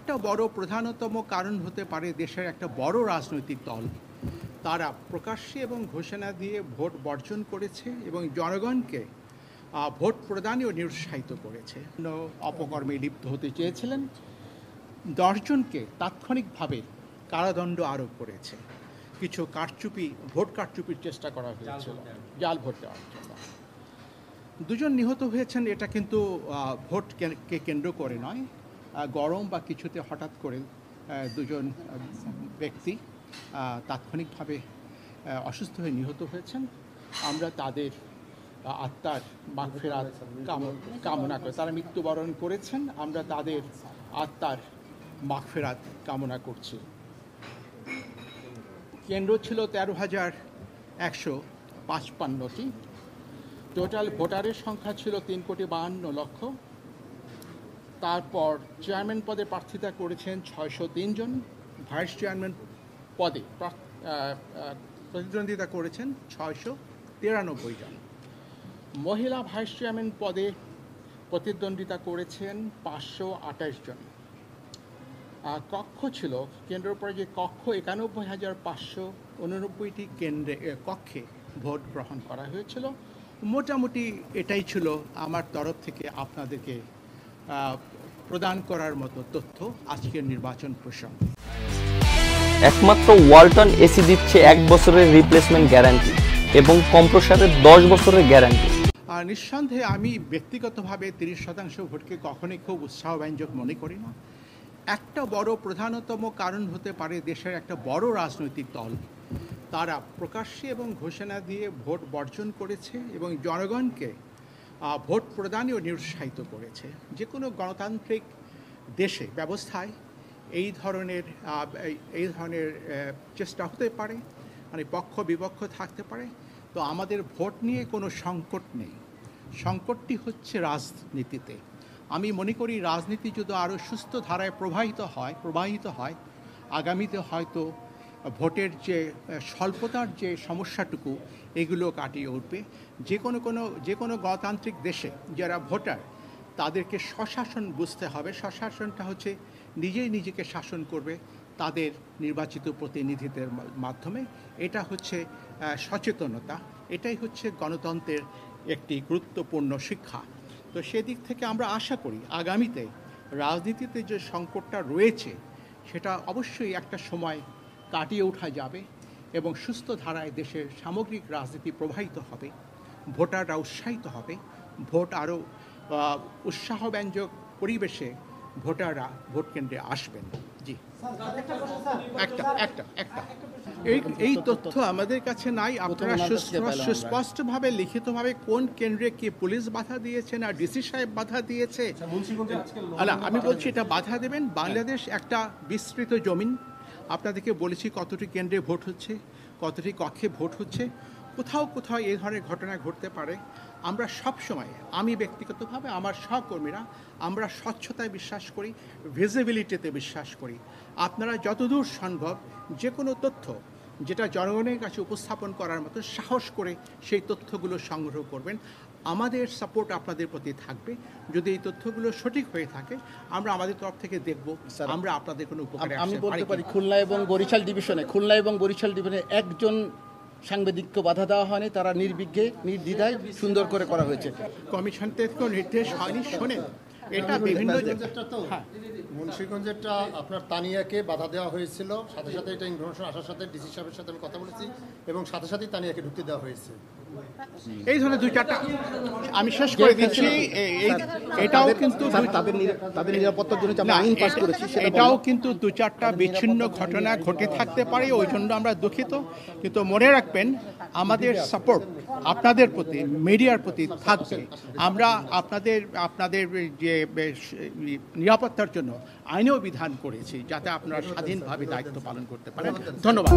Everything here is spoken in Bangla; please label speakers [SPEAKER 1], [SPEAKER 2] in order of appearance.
[SPEAKER 1] একটা বড় প্রধানতম কারণ হতে পারে দেশের একটা বড় রাজনৈতিক দল তারা প্রকাশ্যে এবং ঘোষণা দিয়ে ভোট বর্জন করেছে এবং জনগণকে ভোট প্রদানেও নিরুৎসাহিত করেছে। অপকর্মে লিপ্ত হতে চেয়েছিলেন 10 জনকে তাৎক্ষণিকভাবে কারাদণ্ড আরোপ করেছে। কিছু ভোট কারচুপির চেষ্টা করা হয়েছিল, জাল ভোট দেওয়ার জন্য। 2 জন নিহত হয়েছেন, এটা কিন্তু ভোটকে কেন্দ্র করে নয়, গরম বা কিছুতে হঠাৎ করে 2 জন ব্যক্তি তাৎক্ষণিকভাবে অসুস্থ হয়ে নিহত হয়েছেন। আমরা তাদের আত্মার মাগফিরাত কামনা করে, তারা মৃত্যুবরণ করেছেন, আমরা তাদের আত্মার মাগফিরাত কামনা করছি। কেন্দ্র ছিল 13,155টি, টোটাল ভোটারের সংখ্যা ছিল 3,52,00,000। তারপর চেয়ারম্যান পদে প্রার্থিতা করেছেন 603 জন, ভাইস চেয়ারম্যান পদে প্রতিদ্বন্দ্বিতা করেছেন 693 জন, মহিলা ভাইস চেয়ারম্যান পদে প্রতিদ্বন্দ্বিতা করেছেন 528 জন। কক্ষ ছিল কেন্দ্রের পরে যে কক্ষ 91,589টি কক্ষে ভোট গ্রহণ করা হয়েছিল। মোটামুটি এটাই ছিল আমার তরফ থেকে আপনাদেরকে প্রদান করার মতো তথ্য আজকের নির্বাচন প্রসঙ্গে।
[SPEAKER 2] একমাত্র ওয়ালটন এসি দিচ্ছে 1 বছরের রিপ্লেসমেন্ট গ্যারান্টি এবং কম্প্রেসরের 10 বছরের গ্যারান্টি।
[SPEAKER 1] আর নিঃসন্দেহে আমি ব্যক্তিগতভাবে 30% ভোটকে কখনোই খুব উৎসাহব্যঞ্জক মনে করি না। একটা বড় প্রধানতম কারণ হতে পারে দেশের একটা বড় রাজনৈতিক দল তারা প্রকাশ্যে এবং ঘোষণা দিয়ে ভোট বর্জন করেছে এবং জনগণকে ভোট প্রদানেও নিরুৎসাহিত করেছে। যে কোনো গণতান্ত্রিক দেশে ব্যবস্থায় এই ধরনের চেষ্টা হতে পারে, মানে পক্ষ বিপক্ষ থাকতে পারে। তো আমাদের ভোট নিয়ে কোনো সংকট নেই, সংকটটি হচ্ছে রাজনীতিতে। আমি মনে করি রাজনীতি যদি আরও সুস্থ ধারায় প্রবাহিত হয় আগামীতে হয়তো ভোটের যে স্বল্পতার যে সমস্যাটুকু এগুলো কাটিয়ে উঠবে। যে কোনো গণতান্ত্রিক দেশে যারা ভোটার তাদেরকে স্বশাসন বুঝতে হবে। স্বশাসনটা হচ্ছে নিজেই নিজেকে শাসন করবে তাদের নির্বাচিত প্রতিনিধিদের মাধ্যমে। এটা হচ্ছে সচেতনতা, এটাই হচ্ছে গণতন্ত্রের একটি গুরুত্বপূর্ণ শিক্ষা। তো সেদিক থেকে আমরা আশা করি আগামীতে রাজনীতিতে যে সংকটটা রয়েছে সেটা অবশ্যই একটা সময় কাটিয়ে ওঠা যাবে এবং সুস্থ ধারায় দেশের সামগ্রিক রাজনীতি প্রবাহিত হবে, ভোটাররা উৎসাহিত হবে, ভোট আরও উৎসাহব্যঞ্জক পরিবেশে ভোটাররা ভোট কেন্দ্রে আসবেন। জি, একটা এই তথ্য আমাদের কাছে নাই। আপনারা সুস্পষ্টভাবে লিখিতভাবে কোন কেন্দ্রে কি পুলিশ বাধা দিয়েছেন আর ডিসি সাহেব বাধা দিয়েছে, আমি বলছি এটা বাধা দেবেন। বাংলাদেশ একটা বিস্তৃত জমিন, আপনাদেরকে বলেছি কতটি কেন্দ্রে ভোট হচ্ছে, কতটি কক্ষে ভোট হচ্ছে। কোথাও এই ধরনের ঘটনা ঘটতে পারে। আমরা সবসময়, আমি ব্যক্তিগতভাবে আমার সহকর্মীরা, আমরা স্বচ্ছতায় বিশ্বাস করি, ভিজিবিলিটিতে বিশ্বাস করি। আপনারা যতদূর সম্ভব যে কোনো তথ্য যেটা জনগণের কাছে উপস্থাপন করার মতো সাহস করে সেই তথ্যগুলো সংগ্রহ করবেন। আমাদের সাপোর্ট আপনাদের প্রতি থাকবে। যদি এই তথ্যগুলো সঠিক হয়ে থাকে আমরা আমাদের তরফ থেকে দেখব আমরা আপনাদের কোনো উপকারে
[SPEAKER 3] আমি বলতে পারি খুলনা এবং বরিশাল ডিভিশনে একজন সাংবাদিককে বাধা দেওয়া হয়নি, তারা নির্বিঘ্নে নির্দ্বিধায় সুন্দর করে করা হয়েছে।
[SPEAKER 1] কমিশন থেকে নির্দেশ হয়নি। শোনেন, এটা বিভিন্ন
[SPEAKER 4] মুন্সিগঞ্জেরটা আপনার তানিয়াকে বাধা দেওয়া হয়েছিল, সাথে সাথে এটা ইনফরমেশন আসার সাথে ডিসি সাহেবের সাথে আমি কথা বলেছি এবং সাথে সাথেই তানিয়াকে ঢুকতে দেওয়া হয়েছে।
[SPEAKER 1] এই ধরনের 2-4টা আমি শেষ করে দিচ্ছি। এটাও কিন্তু
[SPEAKER 3] তাদের নিরাপত্তার জন্য আমরা আইন পাস করেছি,
[SPEAKER 1] এটাও কিন্তু 2-4টা বিচ্ছিন্ন ঘটনা ঘটে থাকতে পারে, ওই জন্য আমরা দুঃখিত। কিন্তু মনে রাখবেন আমাদের সাপোর্ট আপনাদের প্রতি, মিডিয়ার প্রতি থাকবে। আমরা আপনাদের যে নিরাপত্তার জন্য আইনেও বিধান করেছি যাতে আপনারা স্বাধীনভাবে দায়িত্ব পালন করতে পারেন। ধন্যবাদ।